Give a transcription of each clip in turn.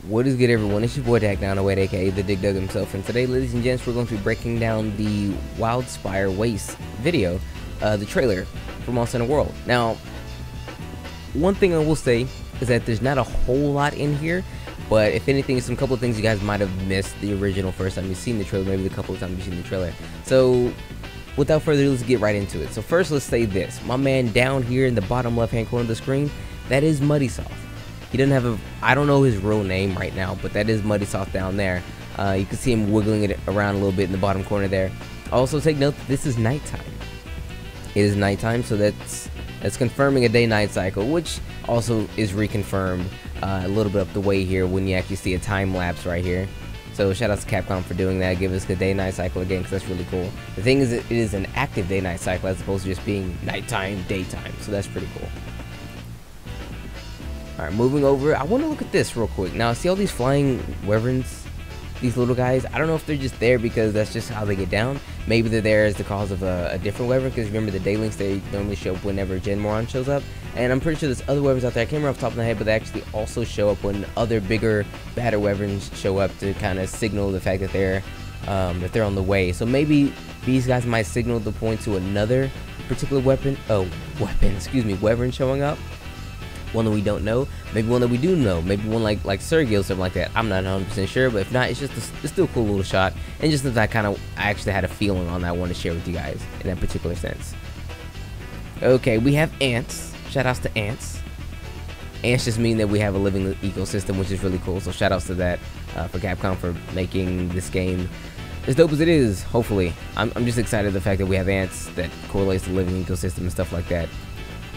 What is good, everyone? It's your boy Dak Down Away, aka the Dig Dug himself, and today, ladies and gents, we're going to be breaking down the Wildspire Waste video, the trailer for Monster Hunter World. Now, one thing I will say is that there's not a whole lot in here, but if anything, some couple of things you guys might have missed the original first time you've seen the trailer, maybe the couple of times you've seen the trailer. So, without further ado, let's get right into it. So first, let's say this. My man down here in the bottom left-hand corner of the screen, that is Muddy Soft. He doesn't have I don't know his real name right now, but that is Muddy Soft down there. You can see him wiggling it around a little bit in the bottom corner there. Also, take note that this is nighttime. It is nighttime, so that's confirming a day-night cycle, which also is reconfirmed a little bit up the way here when you actually see a time lapse right here. So shout out to Capcom for doing that, give us the day-night cycle again, because that's really cool. The thing is, it is an active day-night cycle as opposed to just being nighttime, daytime, so that's pretty cool. Alright, moving over, I want to look at this real quick. Now, see all these flying wyverns, these little guys? I don't know if they're just there because that's just how they get down. Maybe they're there as the cause of a different wyvern, because remember the Daylinks, they normally show up whenever Gen Moron shows up. And I'm pretty sure there's other wyverns out there, I can't remember off the top of my head, but they actually also show up when other bigger, badder wyverns show up to kind of signal the fact that they're on the way. So maybe these guys might signal the point to another particular wyvern showing up. One that we don't know, maybe one that we do know, maybe one like Sergio or something like that. I'm not 100% sure, but if not, it's still a cool little shot, and just that I actually had a feeling on that, I want to share with you guys in that particular sense. Okay, we have ants. Shout outs to ants. Ants just mean that we have a living ecosystem, which is really cool. So shout outs to that for Capcom for making this game as dope as it is. Hopefully, I'm just excited the fact that we have ants that correlates to the living ecosystem and stuff like that.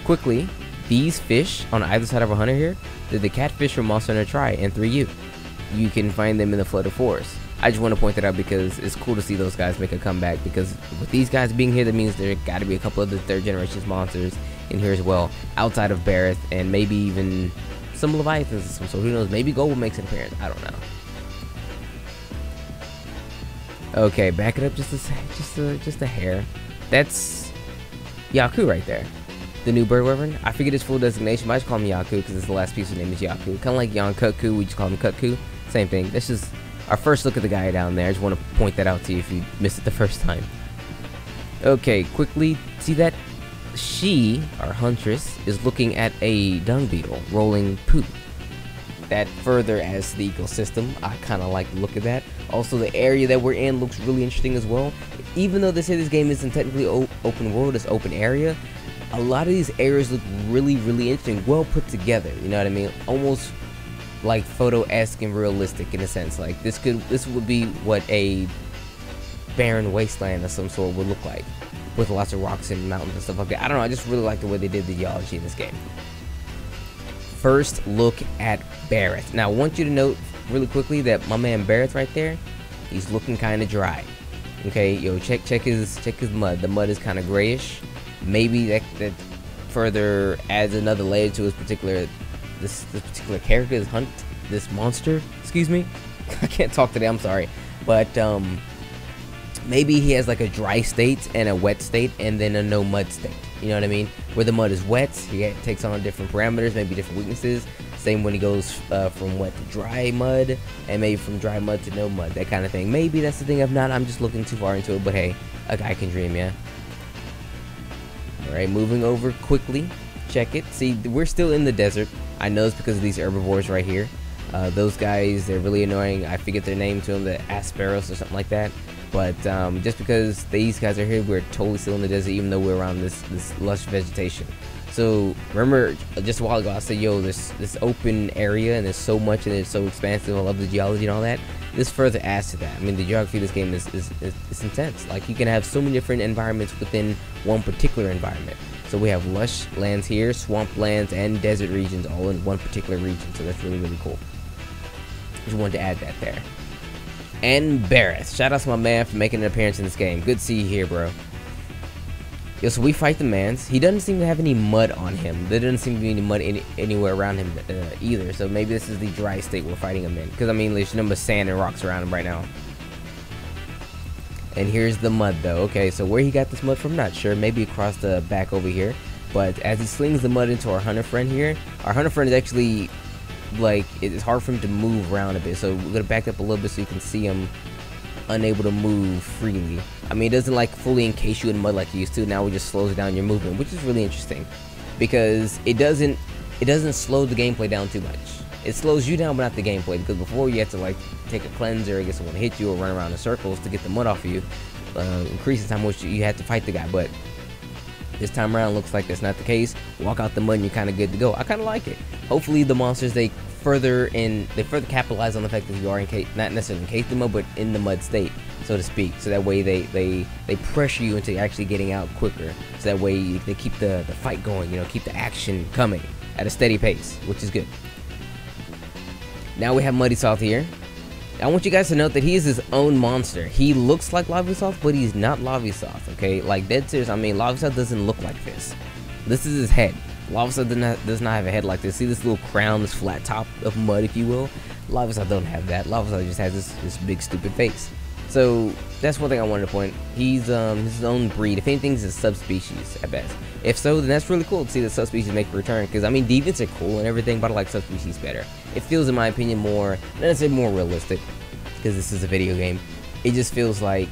Quickly. These fish on either side of a hunter here, they're the catfish from Monster Hunter Tri and 3U. You can find them in the flooded forest. I just want to point that out because it's cool to see those guys make a comeback, because with these guys being here, that means there got to be a couple of the third generation monsters in here as well, outside of Barrett and maybe even some Leviathans. So who knows, maybe Gold makes an appearance, I don't know. Okay, back it up just a hair. That's Yaku right there. The new bird wyvern. I forget his full designation, but I just call him Yaku because it's the last piece of the name is Yaku. Kind of like Yankutku, we just call him Kutku. Same thing. That's just our first look at the guy down there. I just want to point that out to you if you missed it the first time. Okay, quickly, see that? She, our huntress, is looking at a dung beetle rolling poop. That further adds to the ecosystem. I kind of like the look of that. Also, the area that we're in looks really interesting as well. Even though they say this game isn't technically open world, it's open area, a lot of these areas look really interesting, well put together, you know what I mean? Almost like photo-esque and realistic in a sense. Like this would be what a barren wasteland of some sort would look like, with lots of rocks and mountains and stuff like that. I don't know, I just really like the way they did the geology in this game. First look at Barrett. Now I want you to note really quickly that my man Barrett right there, he's looking kind of dry. Okay, yo, check his mud. The mud is kind of grayish. Maybe that further adds another layer to his particular this particular character, this monster. Excuse me, I can't talk today. I'm sorry, but maybe he has like a dry state and a wet state, and then a no mud state. You know what I mean? Where the mud is wet, he takes on different parameters, maybe different weaknesses. Same when he goes from wet to dry mud, and maybe from dry mud to no mud, that kind of thing. Maybe that's the thing. If not, I'm just looking too far into it. But hey, a guy can dream, yeah. Alright, moving over quickly. Check it. See, we're still in the desert. I know it's because of these herbivores right here. Those guys, they're really annoying. I forget their name to them, the Asperos or something like that. But just because these guys are here, we're totally still in the desert, even though we're around this lush vegetation. So remember, just a while ago I said, yo, this open area, and there's so much, and it's so expansive. I love the geology and all that. This further adds to that. I mean, the geography of this game is intense. Like, you can have so many different environments within one particular environment. So we have lush lands here, swamp lands, and desert regions all in one particular region. So that's really cool. Just wanted to add that there. And Barrett, shout out to my man for making an appearance in this game. Good to see you here, bro. Yo, so we fight the mans. He doesn't seem to have any mud on him. There doesn't seem to be any mud anywhere around him either. So maybe this is the dry state we're fighting him in. Because, I mean, there's nothing but sand and rocks around him right now. And here's the mud, though. Okay, so where he got this mud from, not sure. Maybe across the back over here. But as he slings the mud into our hunter friend here, our hunter friend is actually like it's hard for him to move around a bit. So we're gonna back up a little bit so you can see him unable to move freely. I mean, it doesn't like fully encase you in mud like it used to. Now it just slows down your movement, which is really interesting because it doesn't slow the gameplay down too much. It slows you down, but not the gameplay, because before you had to like take a cleanser, I guess someone hit you or run around in circles to get the mud off of you, increase the time which you had to fight the guy. But this time around, looks like that's not the case. Walk out the mud and you're kind of good to go. I kind of like it. Hopefully the monsters, they further capitalize on the fact that you are not necessarily encased in the mud, but in the mud state, so to speak. So that way they pressure you into actually getting out quicker. So that way they keep the fight going, you know, keep the action coming at a steady pace, which is good. Now we have Muddy Salt here. I want you guys to note that he is his own monster. He looks like Lavisoth, but he's not Lavisoth, okay? Like, dead serious, I mean, Lavisoth doesn't look like this. This is his head. Lavisoth does not have a head like this. See this little crown, this flat top of mud, if you will? Lavisoth don't have that. Lavisoth just has this big, stupid face. So, that's one thing I wanted to point. He's his own breed. If anything, he's a subspecies, at best. If so, then that's really cool to see the subspecies make a return. Because, I mean, deviants are cool and everything, but I like subspecies better. It feels, in my opinion, more, not necessarily more realistic, because this is a video game. It just feels like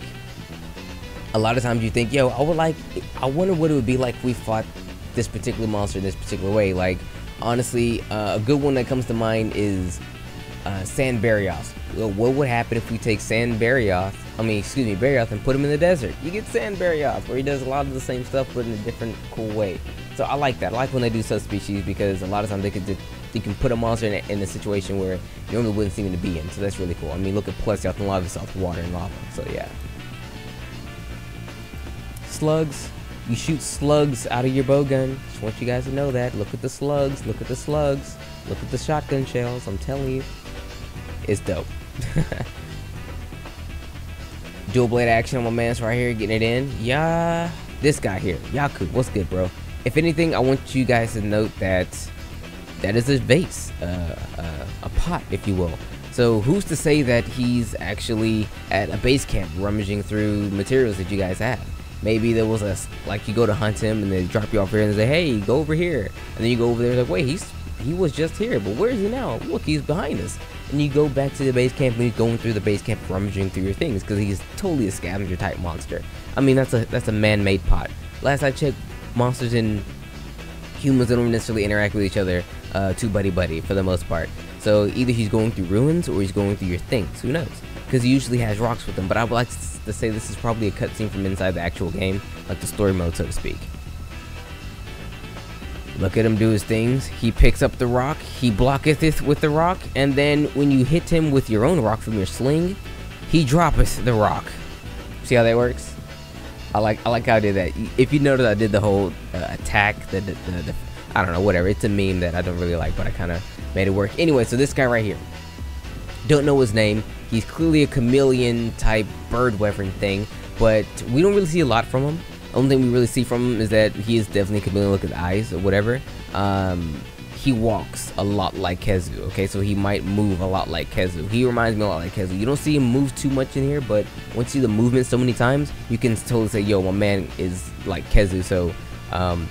a lot of times you think, yo, I wonder what it would be like if we fought this particular monster in this particular way. Like, honestly, a good one that comes to mind is Sand Barioth. Well, what would happen if we take Barioth and put him in the desert? You get Sand Barioth, where he does a lot of the same stuff, but in a different, cool way. So I like that. I like when they do subspecies, because a lot of times you can put a monster in a situation where you normally wouldn't seem to be in. So that's really cool. I mean, look at Plesioth and Lavisoth, water and lava. So yeah. Slugs. You shoot slugs out of your bow gun. Just want you guys to know that. Look at the slugs. Look at the slugs. Look at the shotgun shells. I'm telling you, it's dope. Dual blade action on my man's right here, getting it in. Yeah, this guy here, Yaku. What's good, bro? If anything, I want you guys to note that is a vase, a pot, if you will. So who's to say that he's actually at a base camp rummaging through materials that you guys have? Maybe there was like you go to hunt him and they drop you off here and they say, hey, go over here. And then you go over there and like, wait, he was just here, but where is he now? Look, he's behind us. And you go back to the base camp and he's going through the base camp rummaging through your things, because he's totally a scavenger type monster. I mean, that's a man-made pot. Last I checked, monsters and humans don't necessarily interact with each other too buddy-buddy for the most part. So either he's going through ruins or he's going through your things. Who knows? Because he usually has rocks with him. But I would like to say this is probably a cutscene from inside the actual game, like the story mode, so to speak. Look at him do his things. He picks up the rock, he blocketh it with the rock, and then when you hit him with your own rock from your sling, he droppeth the rock. See how that works? I like how I did that. If you notice, I did the whole attack, the I don't know, whatever. It's a meme that I don't really like, but I kind of made it work. Anyway, so this guy right here, don't know his name. He's clearly a chameleon type bird wyvern thing, but we don't really see a lot from him. Only thing we really see from him is that he is definitely a chameleon. Look at the eyes or whatever. He walks a lot like Kezu, okay? So he might move a lot like Kezu. He reminds me a lot like Kezu. You don't see him move too much in here, but once you see the movement so many times, you can totally say, yo, my man is like Kezu. So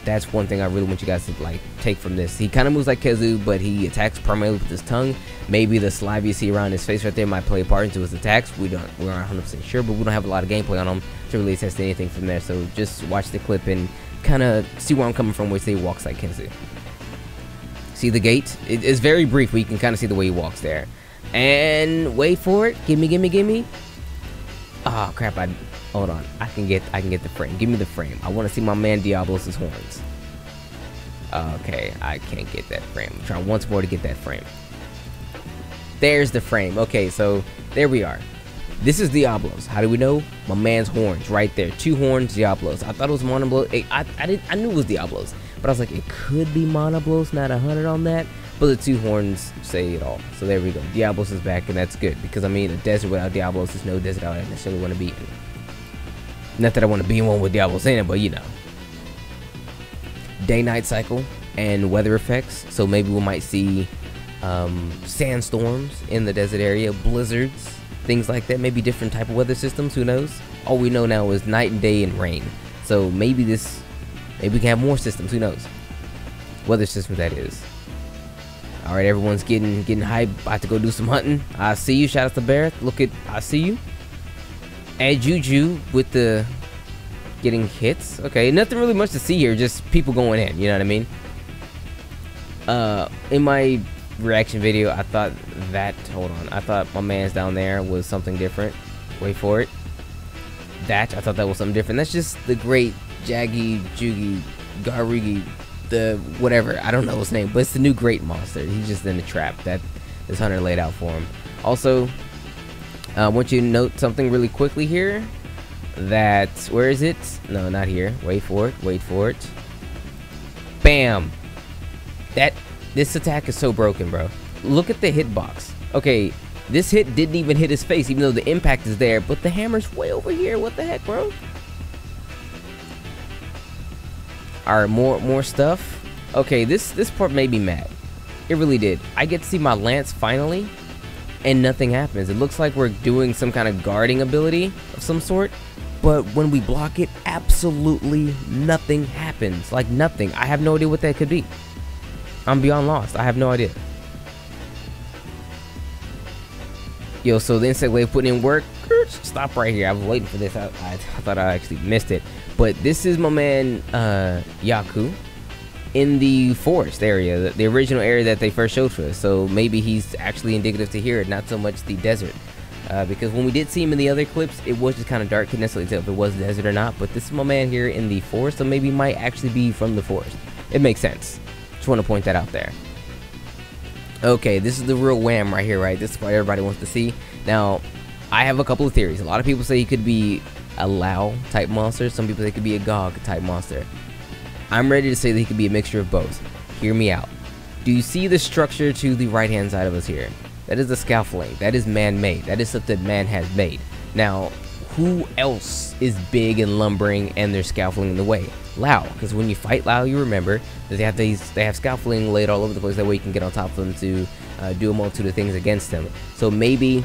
that's one thing I really want you guys to like take from this. He kind of moves like Kezu, but he attacks primarily with his tongue. Maybe the saliva you see around his face right there might play a part into his attacks. We're not 100% sure, but we don't have a lot of gameplay on him to really test anything from there. So just watch the clip and kind of see where I'm coming from, where he walks like Kezu. See the gate? It is very brief, but you can kind of see the way he walks there. And wait for it. Gimme. Oh crap! Hold on. I can get the frame. Give me the frame. I want to see my man Diablos' horns. Okay, I can't get that frame. I'm trying once more to get that frame. There's the frame. Okay, so there we are. This is Diablos. How do we know? My man's horns right there. 2 horns, Diablos. I thought it was Monoblos. I knew it was Diablos, but I was like, it could be Monoblos. Not 100 on that, but the 2 horns say it all. So there we go. Diablos is back, and that's good, because I mean, a desert without Diablos is no desert I necessarily want to be in. Not that I want to be in one with Diablos in it, but you know. Day-night cycle and weather effects. So maybe we might see sandstorms in the desert area, blizzards, things like that. Maybe different type of weather systems. Who knows? All we know now is night and day and rain. So maybe we can have more systems. Who knows? Weather systems, that is. All right, everyone's getting hype, about to go do some hunting. I see you. Shout out to Bear. Look at, I see you. And Juju with the getting hits. Okay, nothing really much to see here, just people going in, you know what I mean? In my reaction video, I thought that, hold on, I thought my man's down there was something different. Wait for it. I thought that was something different. That's just the great Jaggy, Jugi, Garigi, the whatever, I don't know his name, but it's the new great monster. He's just in the trap that this hunter laid out for him. Also, I want you to note something really quickly here. That, where is it? No, not here. Wait for it. Wait for it. Bam. This attack is so broken, bro. Look at the hitbox. Okay, this hit didn't even hit his face, even though the impact is there, but the hammer's way over here. What the heck, bro? All right, more stuff. Okay, this part made me mad. It really did. I get to see my lance finally, and nothing happens. It looks like we're doing some kind of guarding ability of some sort, but when we block it, absolutely nothing happens. Like nothing. I have no idea what that could be. I'm beyond lost. I have no idea. Yo, so the insect wave putting in work. Stop right here. I was waiting for this. I thought I actually missed it. But this is my man Yaku in the forest area, the original area that they first showed for us. So maybe he's actually indicative to here, not so much the desert. Because when we did see him in the other clips, it was just kind of dark. Couldn't necessarily tell if it was desert or not. But this is my man here in the forest, so maybe he might actually be from the forest. It makes sense. Just want to point that out there. Okay, this is the real wham right here, right? This is what everybody wants to see. Now, I have a couple of theories. A lot of people say he could be a Lao type monster. Some people say he could be a Gog type monster. I'm ready to say that he could be a mixture of both. Hear me out. Do you see the structure to the right hand side of us here? That is the scaffolding. That is man-made. That is something man has made. Now, who else is big and lumbering and there's scaffolding in the way? Lao, because when you fight Lao, you remember that they have scaffolding laid all over the place. That way you can get on top of them to do a multitude of things against them. So maybe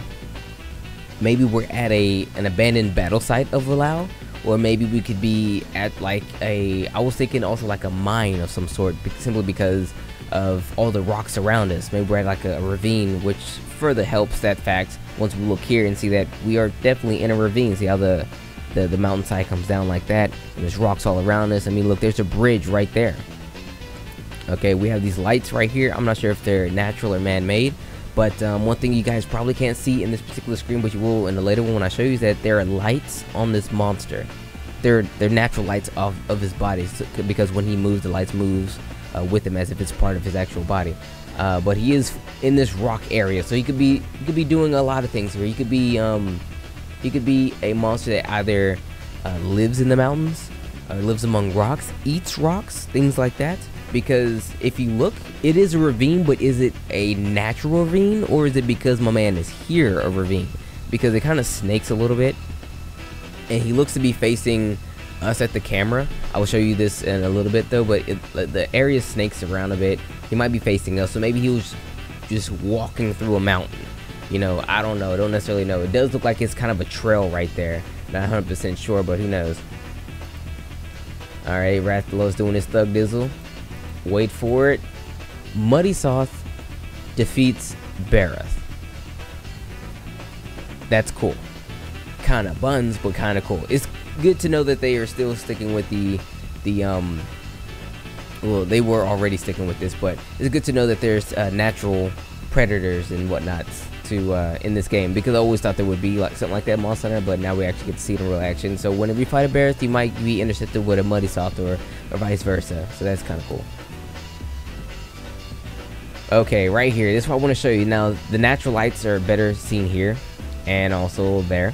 we're at an abandoned battle site of Lao, or maybe we could be at like I was thinking also like a mine of some sort, simply because of all the rocks around us. Maybe we're at like a ravine, which further helps that fact once we look here and see that we are definitely in a ravine. See how the mountainside comes down like that, and there's rocks all around us. I mean, look, there's a bridge right there. Okay, we have these lights right here. I'm not sure if they're natural or man-made, but one thing you guys probably can't see in this particular screen, but you will in the later one when I show you, is that there are lights on this monster. They're natural lights of his body, because when he moves, the lights moves with him as if it's part of his actual body. But he is in this rock area, so he could be doing a lot of things here. He could be a monster that either lives in the mountains, lives among rocks, eats rocks, things like that. Because if you look, it is a ravine, but is it a natural ravine, or is it because my man is here a ravine? Because it kind of snakes a little bit, and he looks to be facing us at the camera. I will show you this in a little bit though, but the area snakes around a bit. He might be facing us, so maybe he was just walking through a mountain. You know, I don't know. I don't necessarily know. It does look like it's kind of a trail right there. Not 100% sure, but who knows. Alright, Rathlow's doing his thug dizzle. Wait for it. Muddy Soth defeats Bareth. That's cool. Kind of buns, but kind of cool. It's good to know that they are still sticking with well, they were already sticking with this, but it's good to know that there's natural predators and whatnot to in this game, because I always thought there would be like something like that in Monster Hunter, but now we actually get to see it in real action. So whenever you fight a Bareth, you might be intercepted with a Muddy Soth or vice versa. So that's kind of cool. Okay, right here, this is what I want to show you. Now, the natural lights are better seen here and also there.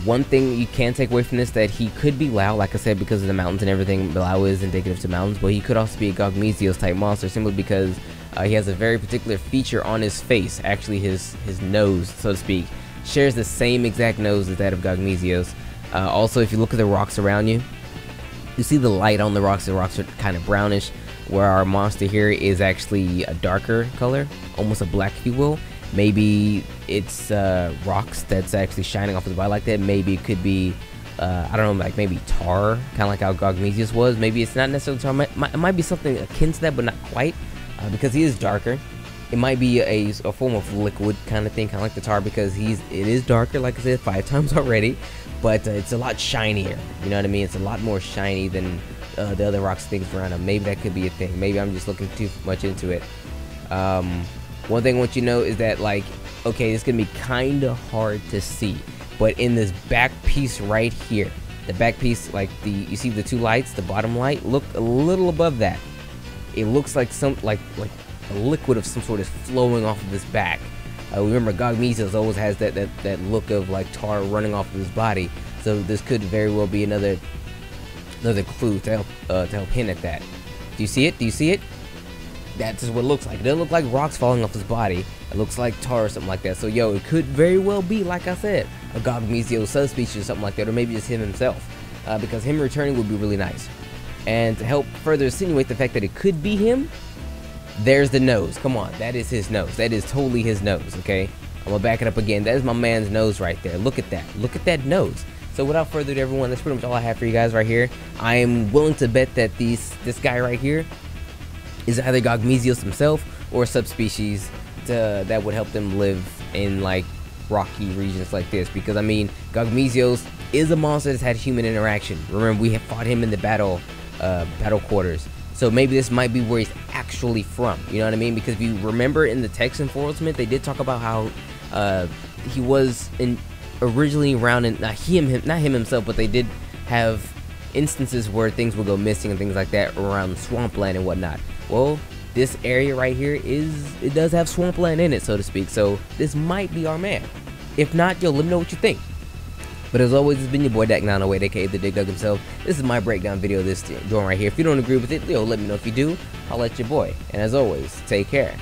One thing you can take away from this, that he could be Lao, like I said, because of the mountains and everything. Lao is indicative to mountains, but he could also be a Gogmezios type monster, simply because he has a very particular feature on his face. Actually, his nose, so to speak, shares the same exact nose as that of Gogmezios. Also, if you look at the rocks around you, you see the light on the rocks. The rocks are kind of brownish, where our monster here is actually a darker color, almost a black, if you will. Maybe it's rocks that's actually shining off his body like that. Maybe it could be, I don't know, like maybe tar, kind of like how Gogmezios was. Maybe it's not necessarily tar. It might be something akin to that, but not quite. because he is darker. It might be a form of liquid kind of thing, kind of like the tar, because it is darker, like I said 5 times already, but it's a lot shinier. You know what I mean? It's a lot more shiny than the other rocks things around him. Maybe that could be a thing. Maybe I'm just looking too much into it. One thing I want you to know is that, like, okay, it's gonna be kind of hard to see, but in this back piece right here, the back piece, like you see the 2 lights, the bottom light, look a little above that. It looks like like a liquid of some sort is flowing off of his back. Remember, Gogmezios always has that look of like tar running off of his body, so this could very well be another clue to help hint at that. Do you see it? Do you see it? That's just what it looks like. It doesn't look like rocks falling off his body. It looks like tar or something like that. So yo, it could very well be, like I said, a Gogmezio subspecies or something like that, or maybe just him himself, because him returning would be really nice. And to help further insinuate the fact that it could be him, there's the nose. Come on, that is his nose. That is totally his nose, okay? I'm gonna back it up again. That is my man's nose right there. Look at that. Look at that nose. So without further ado, everyone, that's pretty much all I have for you guys right here. I am willing to bet that this guy right here is either Gogmezios himself or a subspecies that would help them live in like rocky regions like this. Because I mean, Gogmezios is a monster that's had human interaction. Remember, we have fought him in the battle quarters. So maybe this might be where he's actually from. You know what I mean? Because if you remember in the text enforcement, they did talk about how he was originally around, and not him himself, but they did have instances where things would go missing and things like that around swampland and whatnot. Well, this area right here it does have swampland in it, so to speak. So this might be our man. If not, yo, let me know what you think. But as always, it's been your boy Dak908, aka the Dig Dug himself. This is my breakdown video of this joint right here. If you don't agree with it, yo, let me know. If you do, I'll let your boy. And as always, take care.